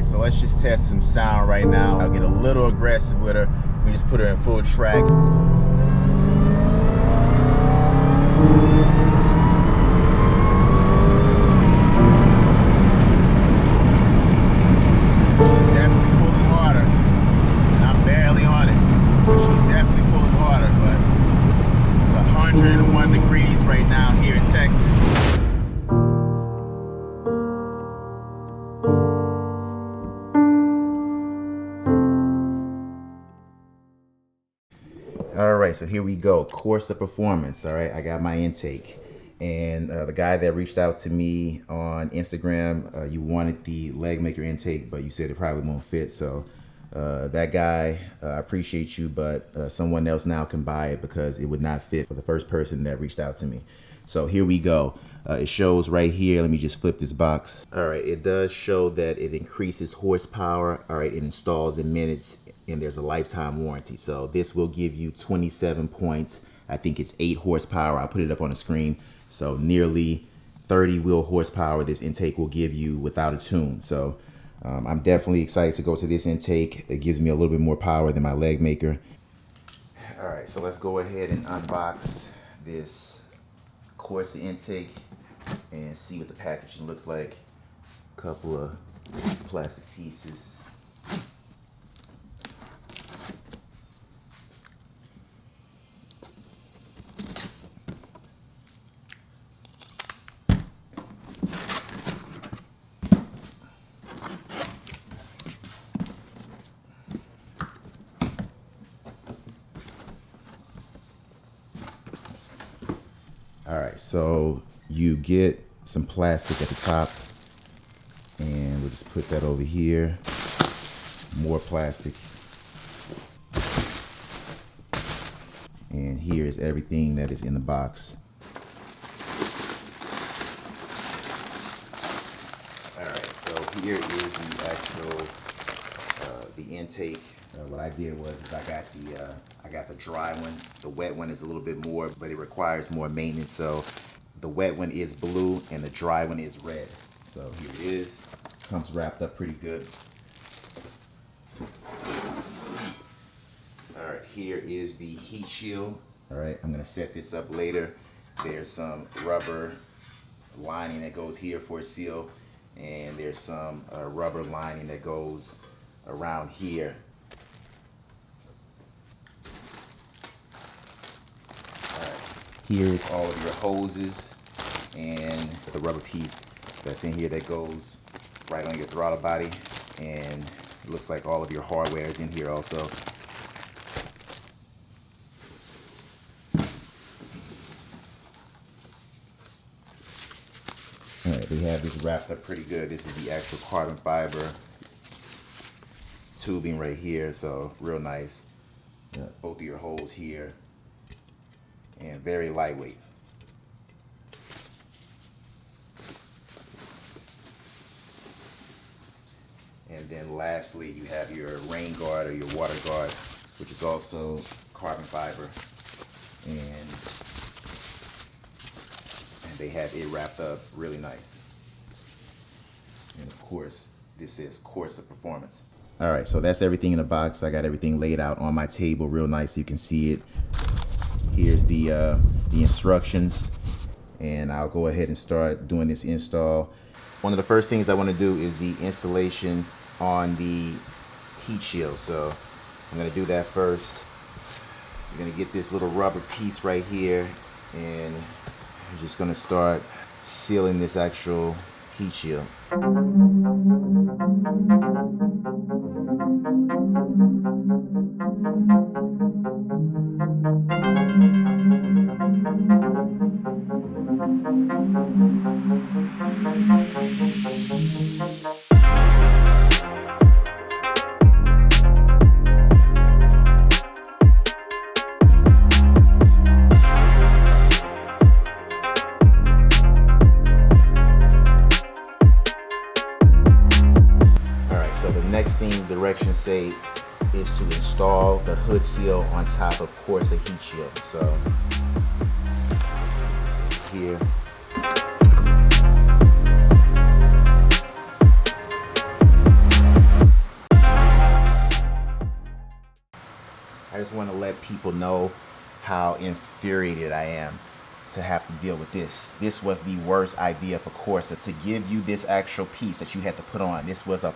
so let's just test some sound right now. I'll get a little aggressive with her. We just put her in full track. She's definitely pulling harder, and I'm barely on it. She's definitely pulling harder, but it's 101 degrees right now here in Texas. All right, so here we go. Corsa Performance. All right, I got my intake. And the guy that reached out to me on Instagram, you wanted the leg maker intake, but you said it probably won't fit. So that guy, I appreciate you, but someone else now can buy it because it would not fit for the first person that reached out to me. So here we go. It shows right here. Let me just flip this box. All right, it does show that it increases horsepower. All right, it installs in minutes, and there's a lifetime warranty. So this will give you 27 points. I think it's 8 horsepower. I'll put it up on the screen. So nearly 30 wheel horsepower this intake will give you without a tune. So I'm definitely excited to go to this intake. It gives me a little bit more power than my leg maker. All right, so let's go ahead and unbox this Corsa intake and see what the packaging looks like. A couple of plastic pieces. All right, so you get some plastic at the top, and we'll just put that over here. More plastic. And here is everything that is in the box. All right, so here is the actual the intake. What I did was I got the dry one. The wet one is a little bit more, but it requires more maintenance. So the wet one is blue and the dry one is red. So here it is. Comes wrapped up pretty good. All right, here is the heat shield. All right, I'm gonna set this up later. There's some rubber lining that goes here for a seal, and there's some rubber lining that goes around here. Here's all of your hoses and the rubber piece that's in here that goes right on your throttle body, and it looks like all of your hardware is in here also. All right, we have this wrapped up pretty good. This is the actual carbon fiber tubing right here, so real nice. Both of your holes here, and very lightweight. And then lastly, you have your rain guard or your water guard, which is also carbon fiber, and they have it wrapped up really nice. And of course, this is Corsa Performance. All right, so that's everything in the box. I got everything laid out on my table real nice so you can see it. Here's the instructions, and I'll go ahead and start doing this install. One of the first things I want to do is the installation on the heat shield. So I'm going to do that first. You're going to get this little rubber piece right here, and I'm just going to start sealing this actual heat shield. Next thing the directions say is to install the hood seal on top of Corsa heat shield. So here. just want to let people know how infuriated I am to have to deal with this. This was the worst idea for Corsa, to give you this actual piece that you had to put on. This was a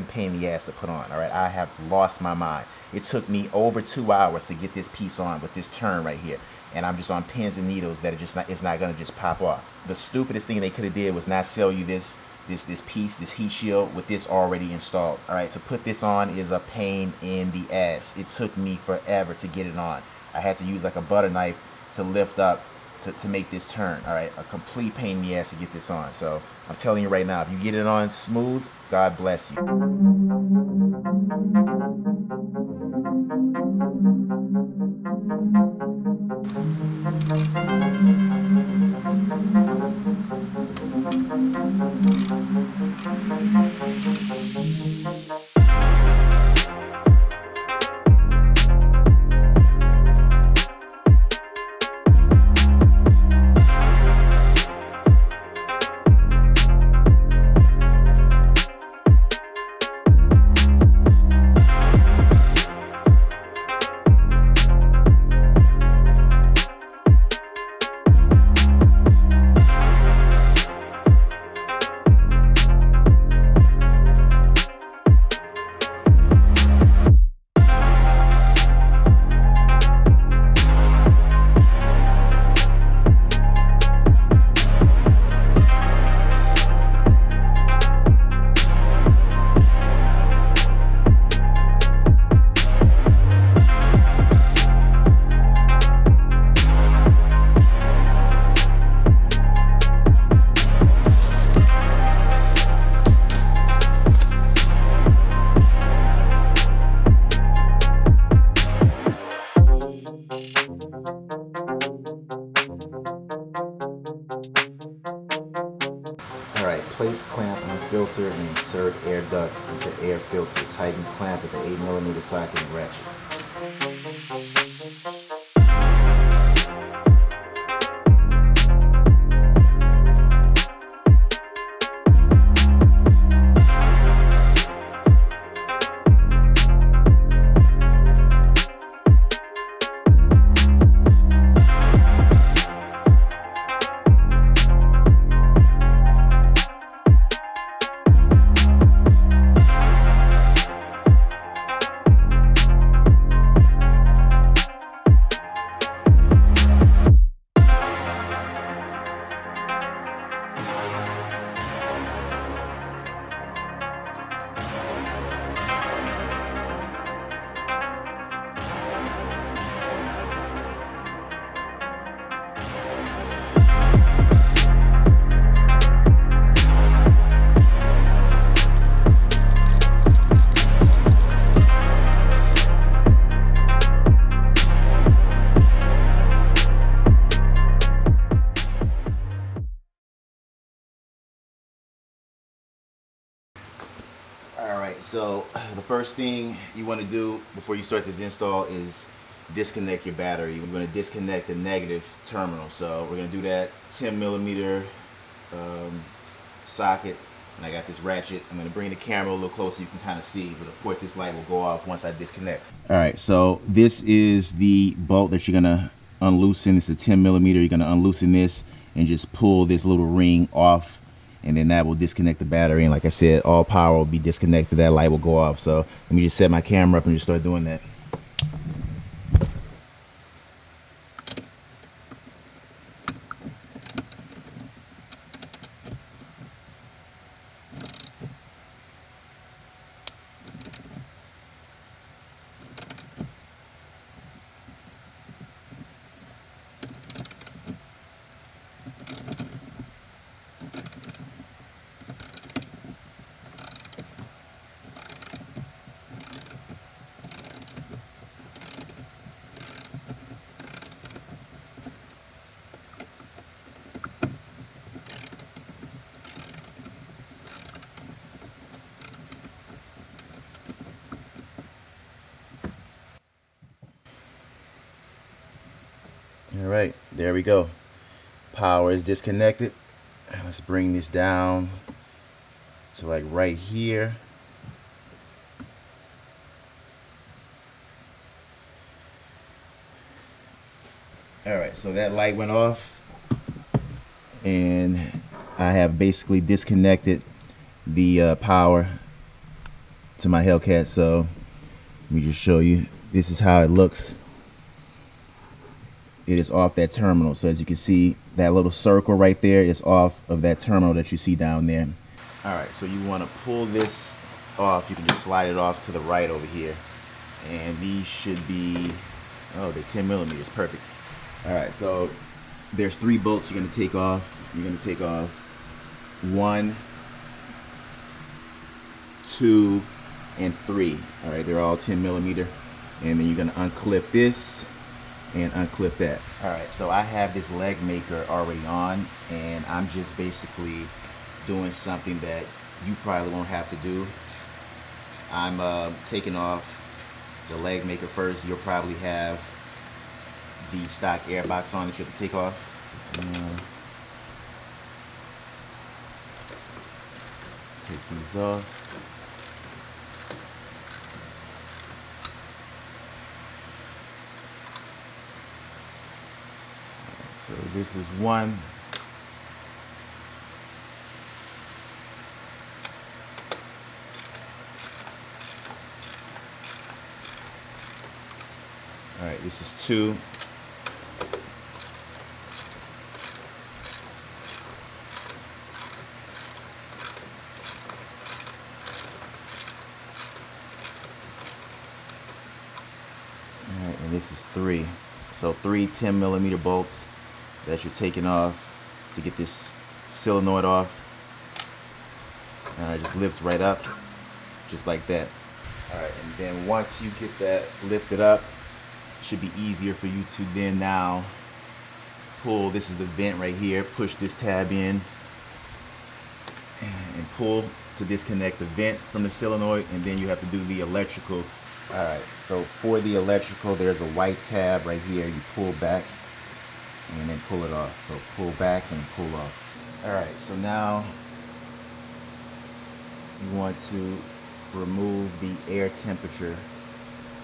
pain in the ass to put on. All right, I have lost my mind. It took me over 2 hours to get this piece on with this turn right here, and I'm just on pins and needles that it's not gonna just pop off. The stupidest thing they could have did was not sell you this piece, this heat shield, with this already installed. All right, to put this on is a pain in the ass. It took me forever to get it on. I had to use like a butter knife to lift up to make this turn. All right, a complete pain in the ass to get this on. So I'm telling you right now, if you get it on smooth, God bless you. Alright, place clamp on filter and insert air duct into air filter. Tighten clamp at the 8mm socket and ratchet. Alright, so the first thing you want to do before you start this install is disconnect your battery. We're going to disconnect the negative terminal. So we're going to do that 10mm socket, and I got this ratchet. I'm going to bring the camera a little closer so you can kind of see, but of course this light will go off once I disconnect. Alright, so this is the bolt that you're going to unloosen. It's a 10mm. You're going to unloosen this and just pull this little ring off, and then that will disconnect the battery. And like I said, all power will be disconnected. That light will go off. So let me just set my camera up and just start doing that. All right, there we go. Power is disconnected. Let's bring this down to like right here. All right, so that light went off, and I have basically disconnected the power to my Hellcat. So let me just show you. This is how it looks. It is off that terminal. So as you can see, that little circle right there is off of that terminal that you see down there. All right, so you want to pull this off. You can just slide it off to the right over here, and these should be, oh, they're 10 millimeters, perfect. All right, so there's 3 bolts you're going to take off. You're going to take off 1, 2, and 3. All right, they're all 10 millimeter, and then you're going to unclip this and unclip that. All right, so I have this leg maker already on, and I'm just basically doing something that you probably won't have to do. I'm taking off the leg maker first. You'll probably have the stock air box on that you have to take off. So, take these off. So this is one. All right, this is 2. All right, and this is 3. So 3 10 millimeter bolts that you're taking off to get this solenoid off. It just lifts right up, just like that. All right, and then once you get that lifted up, it should be easier for you to then now pull. This is the vent right here. Push this tab in and pull to disconnect the vent from the solenoid, and then you have to do the electrical. All right, so for the electrical, there's a white tab right here. You pull back and then pull it off. So pull back and pull off. All right, so now you want to remove the air temperature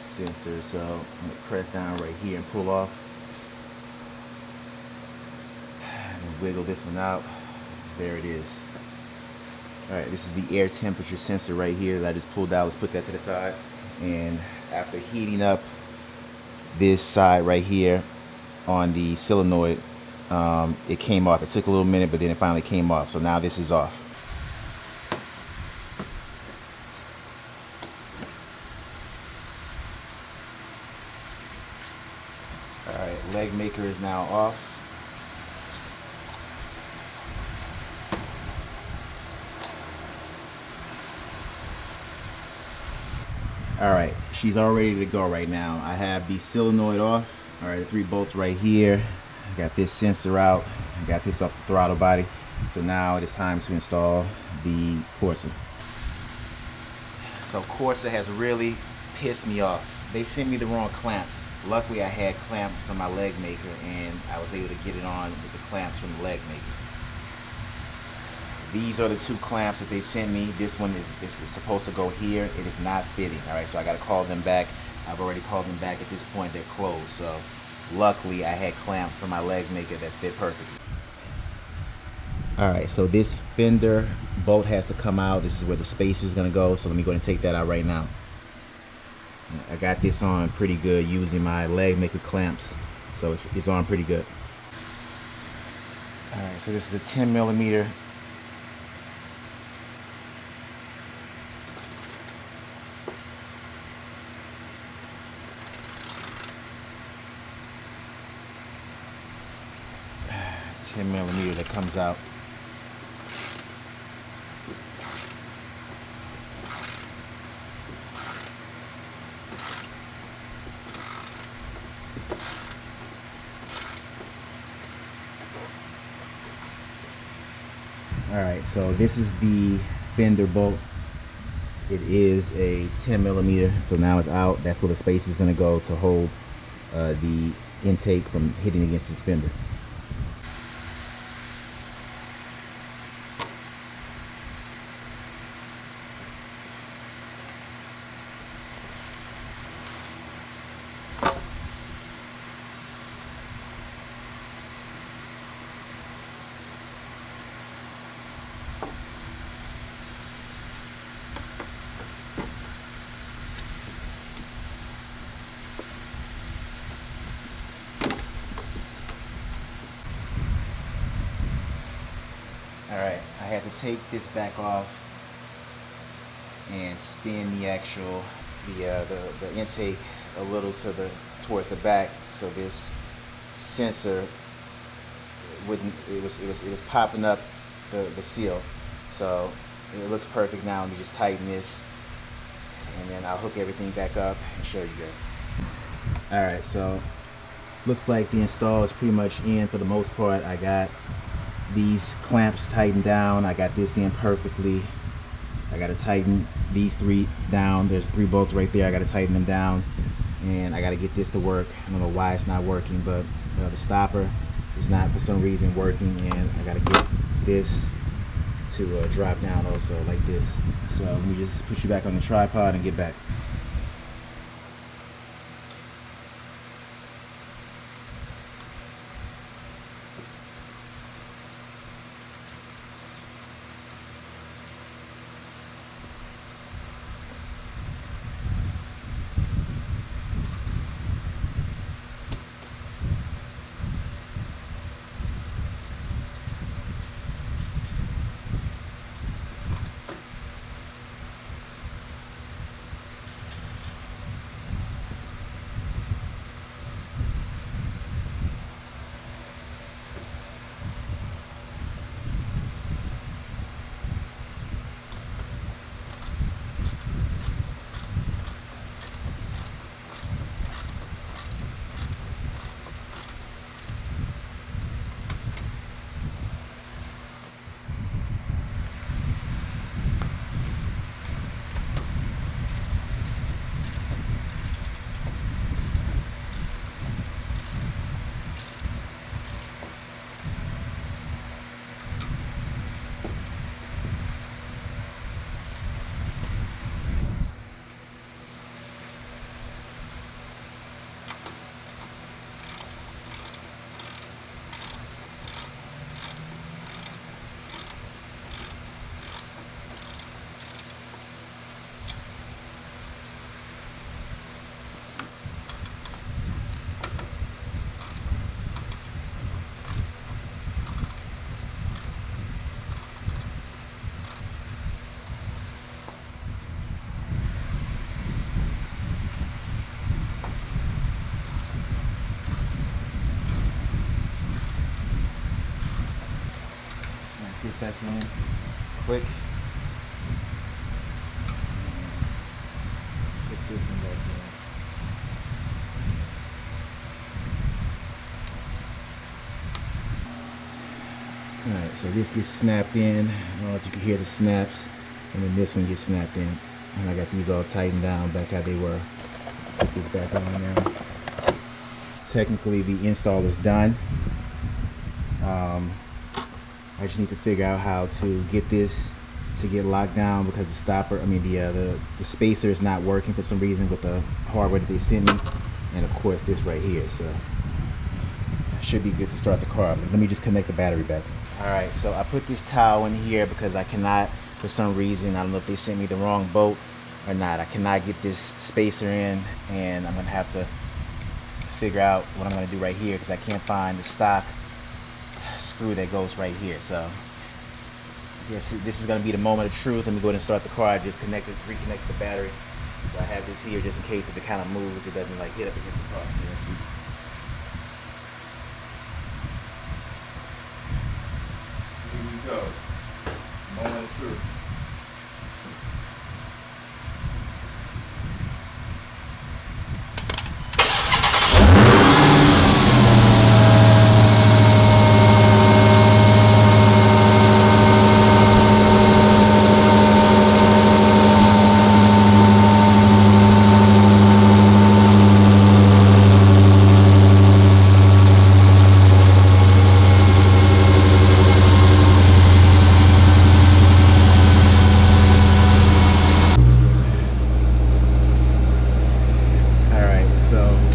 sensor. So I'm gonna press down right here and pull off. And wiggle this one out. There it is. All right, this is the air temperature sensor right here that I just pulled out. Let's put that to the side. And after heating up this side right here on the solenoid, it came off. It took a little minute, but then it finally came off. So now this is off. All right, leg maker is now off. All right, she's all ready to go right now. I have the solenoid off. All right, the 3 bolts right here. I got this sensor out. I got this off the throttle body. So now it is time to install the Corsa. So Corsa has really pissed me off. They sent me the wrong clamps. Luckily I had clamps from my leg maker, and I was able to get it on with the clamps from the leg maker. These are the 2 clamps that they sent me. This one is supposed to go here. It is not fitting. All right, so I got to call them back. I've already called them back. At this point, they're closed. So luckily, I had clamps from my leg maker that fit perfectly. All right, so this fender bolt has to come out. This is where the spacer is going to go. So let me go ahead and take that out right now. I got this on pretty good using my leg maker clamps. So it's on pretty good. All right, so this is a 10 millimeter. That comes out. All right, so this is the fender bolt. It is a 10 millimeter, so now it's out. That's where the spacer is going to go to hold the intake from hitting against this fender. take this back off and spin the actual the intake a little towards the back, so this sensor wouldn't, it was popping up the seal. So it looks perfect now. Let me just tighten this, and then I'll hook everything back up and show you guys. All right, so looks like the install is pretty much in for the most part. I got these clamps tightened down. I got this in perfectly. I got to tighten these 3 down. There's 3 bolts right there. I got to tighten them down, and I got to get this to work. I don't know why it's not working, but the stopper is not for some reason working, and I got to get this to drop down also like this. So let me just put you back on the tripod and get back. This back in quick. Put this one back in. Alright, so this gets snapped in. I don't know if you can hear the snaps. And then this one gets snapped in. And I got these all tightened down back how they were. Let's put this back on now. Technically the install is done. I just need to figure out how to get this to get locked down, because the stopper, I mean the spacer is not working for some reason with the hardware that they sent me, and of course this right here. So should be good to start the car. Let me just connect the battery back. All right, so I put this towel in here because I cannot, for some reason, I don't know if they sent me the wrong bolt or not, I cannot get this spacer in, and I'm gonna have to figure out what I'm gonna do right here because I can't find the stock screw that goes right here. So I guess this is going to be the moment of truth. Let me go ahead and start the car. I just reconnect the battery. So I have this here just in case if it kind of moves, it doesn't like hit up against the car. So let's see. Here we go. Moment of truth.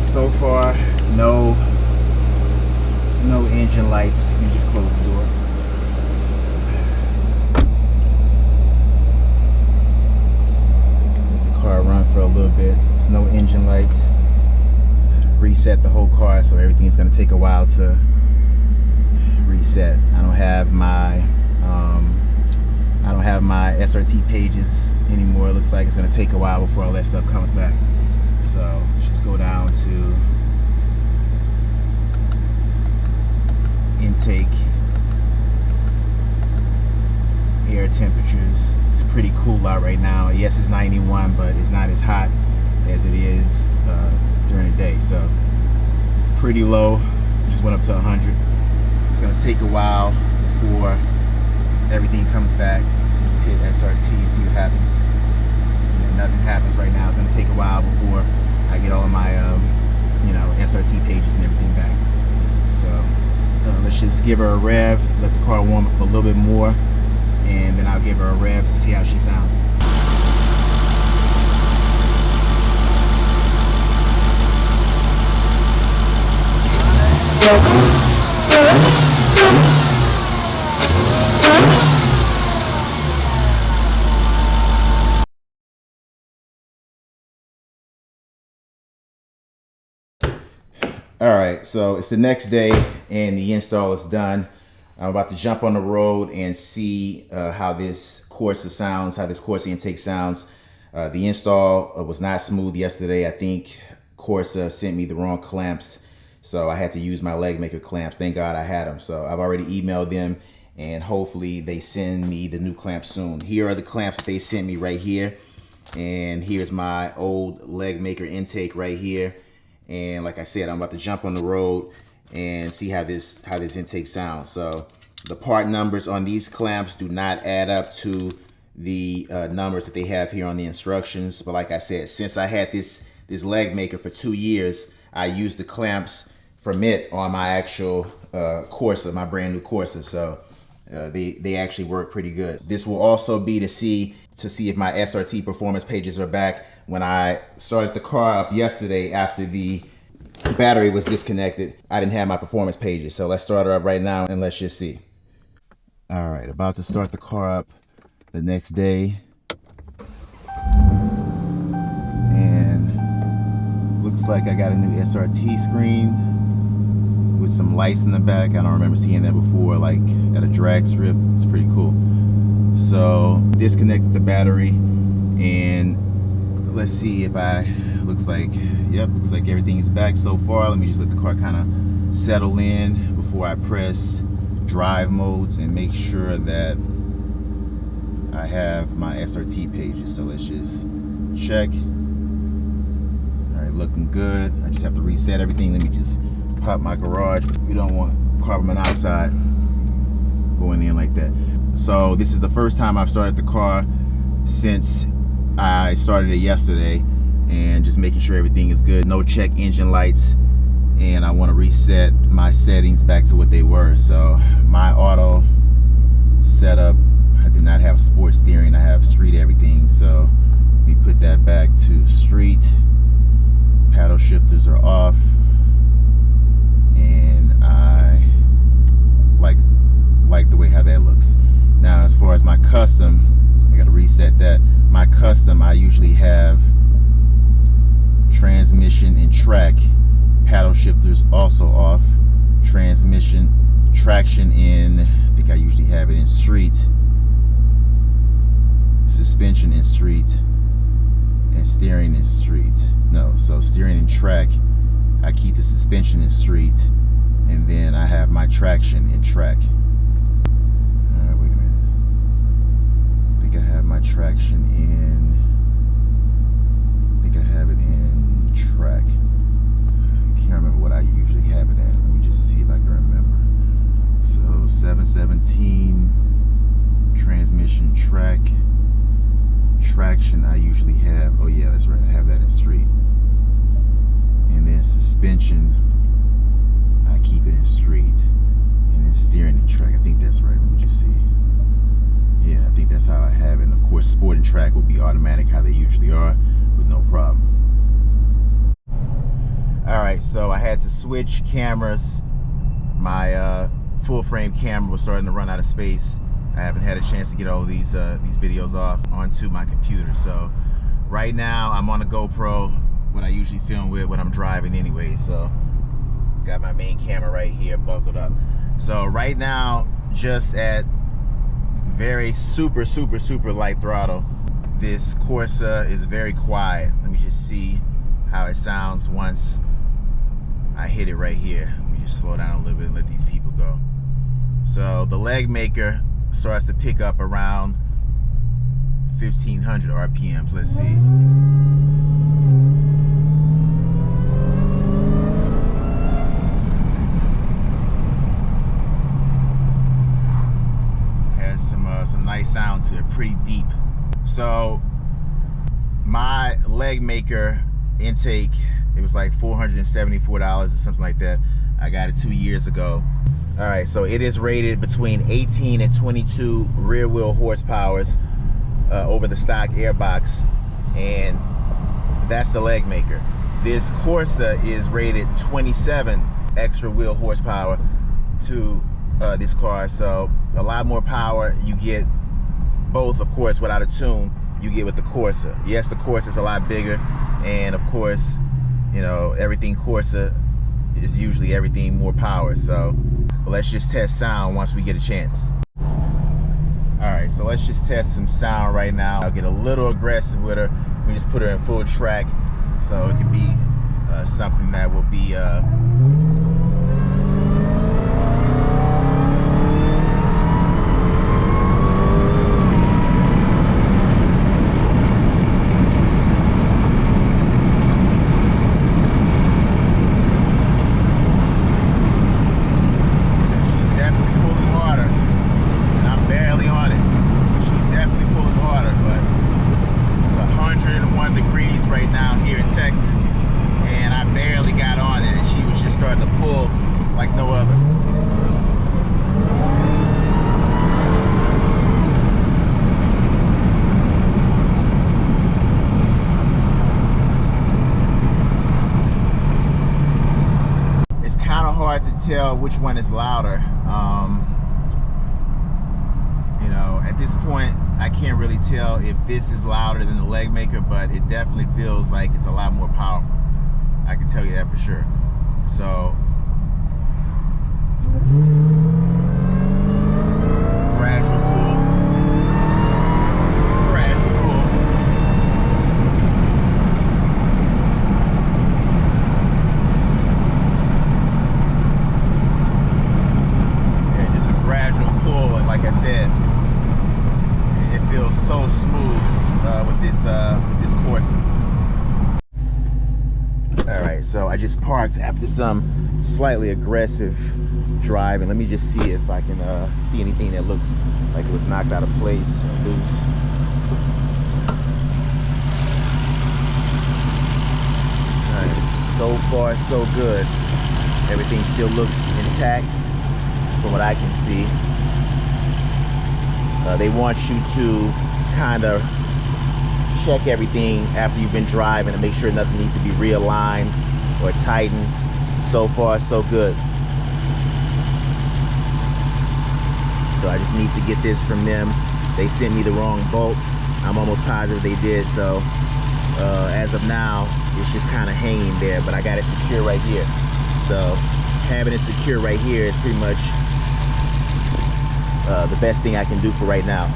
So far, no engine lights. Let me just close the door. Let the car run for a little bit. There's no engine lights. Reset the whole car, so everything's going to take a while to reset. I don't have my I don't have my SRT pages anymore. It looks like it's gonna take a while before all that stuff comes back. So let's just go down to intake, air temperatures. It's pretty cool out right now. Yes, it's 91, but it's not as hot as it is during the day. So pretty low. Just went up to 100. It's gonna take a while before everything comes back. Just hit SRT and see what happens. Nothing happens right now. It's gonna take a while before I get all of my SRT pages and everything back. So let's just give her a rev, let the car warm up a little bit more, and then I'll give her a rev to see how she sounds. All right, so it's the next day and the install is done. I'm about to jump on the road and see how this Corsa sounds, how this Corsa intake sounds. The install was not smooth yesterday. I think Corsa sent me the wrong clamps, so I had to use my leg maker clamps. Thank God I had them. So I've already emailed them, and hopefully they send me the new clamps soon. Here are the clamps that they sent me right here, and here's my old leg maker intake right here. And like I said, I'm about to jump on the road and see how this intake sounds. So the part numbers on these clamps do not add up to the numbers that they have here on the instructions. But like I said, since I had this leg maker for 2 years, I used the clamps from it on my actual Corsa, my brand new Corsa. So they actually work pretty good. This will also be to see if my SRT performance pages are back. When I started the car up yesterday after the battery was disconnected, I didn't have my performance pages. So let's start her up right now and let's just see. All right, about to start the car up the next day. And looks like I got a new SRT screen with some lights in the back. I don't remember seeing that before, like at a drag strip. It's pretty cool. So disconnected the battery, and let's see if looks like everything is back so far. Let me just let the car kind of settle in before I press drive modes and make sure that I have my SRT pages. So let's just check. All right, looking good. I just have to reset everything. Let me just pop my garage. We don't want carbon monoxide going in like that. So this is the first time I've started the car since I started it yesterday, and just making sure everything is good. No check engine lights, and I want to reset my settings back to what they were. So my auto setup, I did not have sport steering. I have street everything. So let me put that back to street. Paddle shifters are off, and I like the way how that looks. Now as far as my custom, I got to reset that. My custom, I usually have transmission and track, paddle shifters also off, transmission, traction in, I think I usually have it in street, suspension in street, and steering in street. No, so steering and track, I keep the suspension in street, and then I have my traction in track. Wait a minute. I think I have my traction in, I think I have it in track. I can't remember what I usually have it at. Let me just see if I can remember. So 717, transmission, track, traction I usually have, oh yeah, that's right, I have that in street. And then suspension, I keep it in street. And then steering and track, I think that's right. Let me just see. Yeah, I think that's how I have it. And of course, sport and track will be automatic how they usually are with no problem. All right, so I had to switch cameras. My full frame camera was starting to run out of space. I haven't had a chance to get all of these videos off onto my computer. So right now I'm on a GoPro, what I usually film with when I'm driving anyway. So got my main camera right here buckled up. So right now, just at Very super light throttle. This Corsa is very quiet. Let me just see how it sounds once I hit it right here. Let me just slow down a little bit and let these people go. So the leg maker starts to pick up around 1500 RPMs. Let's see. Has some nice sound to it, pretty deep. So my leg maker intake, it was like $474 or something like that. I got it 2 years ago. All right, so it is rated between 18 and 22 rear wheel horsepowers over the stock airbox, and that's the leg maker. This Corsa is rated 27 extra wheel horsepower to this car, so a lot more power. You get both, of course, without a tune, you get with the Corsa. Yes, the Corsa is a lot bigger, and of course, you know, everything Corsa is usually everything more power. So let's just test sound once we get a chance. All right, so let's just test some sound right now. I'll get a little aggressive with her. We just put her in full track, so it can be something that will be hard to tell which one is louder. You know, at this point, I can't really tell if this is louder than the leg maker, but it definitely feels like it's a lot more powerful. I can tell you that for sure. So, gradual pull, gradual pull. Yeah, just a gradual pull, and like I said, it feels so smooth with this Corsa. All right, so I just parked after some slightly aggressive driving. Let me just see if I can see anything that looks like it was knocked out of place or loose. All right, so far so good. Everything still looks intact from what I can see. They want you to kind of check everything after you've been driving and make sure nothing needs to be realigned or tightened. So far so good. So I just need to get this from them. They sent me the wrong bolt. I'm almost positive they did. So as of now, it's just kind of hanging there, but I got it secure right here. So having it secure right here is pretty much the best thing I can do for right now.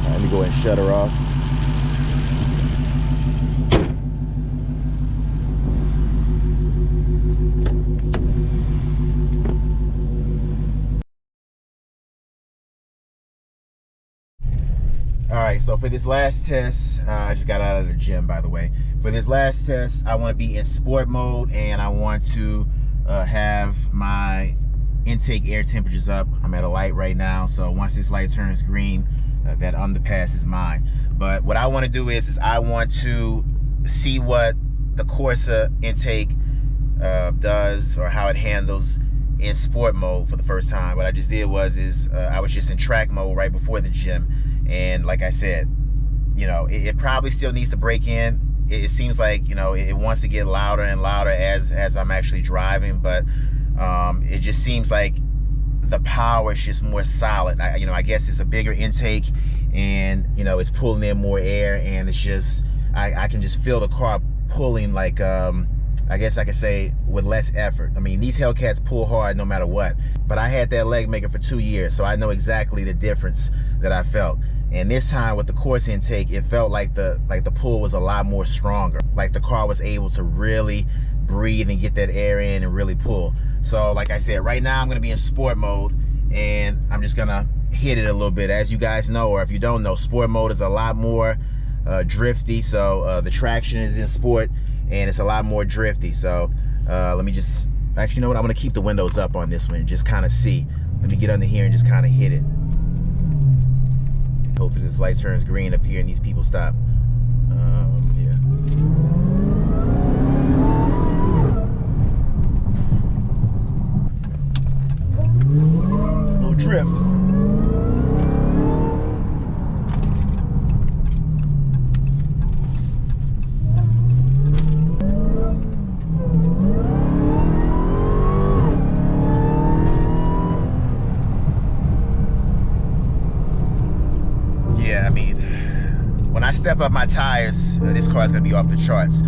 Let me go ahead and shut her off. All right, so for this last test, I just got out of the gym, by the way. For this last test, I want to be in sport mode, and I want to have my intake air temperatures up. I'm at a light right now, so once this light turns green, that underpass is mine. But what I want to do is I want to see what the Corsa intake does, or how it handles in sport mode for the first time. What I just did was I was just in track mode right before the gym, and like I said, you know, it probably still needs to break in. It seems like, you know, it wants to get louder and louder as I'm actually driving, but it just seems like the power is just more solid. You know, I guess it's a bigger intake, and you know, it's pulling in more air, and it's just I can just feel the car pulling like I guess I could say with less effort. I mean, these Hellcats pull hard no matter what, but I had that leg maker for 2 years, so I know exactly the difference that I felt. And this time with the Corsa intake, it felt like the pull was a lot more stronger. Like the car was able to really breathe and get that air in and really pull. So like I said, right now I'm gonna be in sport mode, and I'm just gonna hit it a little bit. As you guys know, or if you don't know, sport mode is a lot more drifty. So the traction is in sport and it's a lot more drifty. So let me just, actually, you know what, I'm gonna keep the windows up on this one and just kind of see. Let me get under here and just kind of hit it. Hopefully this light turns green up here and these people stop. Yeah. A little drift. Yeah, I mean, when I step up my tires, this car is going to be off the charts.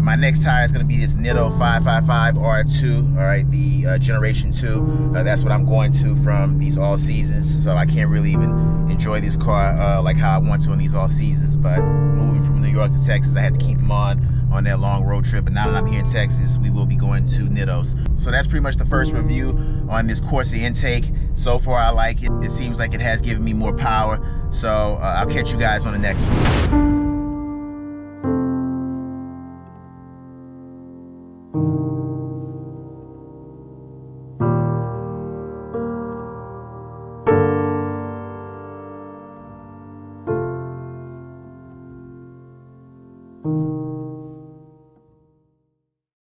My next tire is going to be this Nitto 555 R2, all right, the Generation 2. That's what I'm going to from these all seasons, so I can't really even enjoy this car like how I want to in these all seasons. But moving from New York to Texas, I had to keep them on that long road trip. And now that I'm here in Texas, we will be going to Nittos. So that's pretty much the first review on this Corsa intake. So far, I like it. It seems like it has given me more power. So I'll catch you guys on the next one.